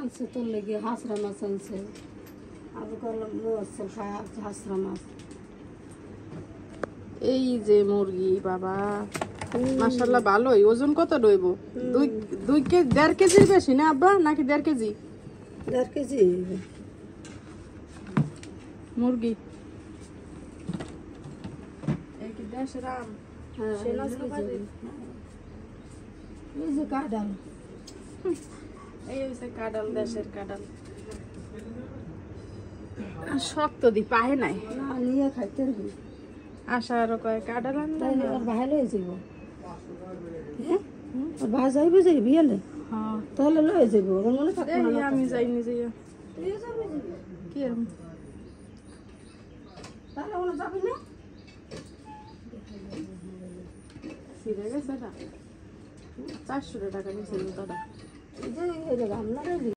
আনছে তোর লেগে হাঁসরা মাছ আনছে। আমি করলাম মোয়াচ্ছল খায় হাঁসরা মাছ। এই যে মুরগি বাবা মাশাআল্লাহ ভালোই। ওজন কত রইব? 1.5 কেজির বেশি না আব্বা, নাকি 1.5 কেজি? 1.5 কেজি মুরগি। এই কি দেশের আম? এই যে কাঁঠাল, এই হচ্ছে কাঁঠাল, দেশের কাঁঠাল। শক্ত দি পাহে নাই না নিয়ে খাইতে পারবি। আশা আরো কয় কাঁঠাল তাই আনলে আর ভালো হয়ে যাব। হ্যাঁ আর ভাই যাইবে যে বিয়েলে হ্যাঁ তাহলে লয়ে যাবো। ওর মনে থাকবে এই না। আমি যাই নিজে তুইও যাবি যে? কি এরকম তাহলে ওরা যাবি না? ছিঁড়ে গেছে না 400 টাকা নিয়েছিল দাদা। এই যে এই জায়গা আমরা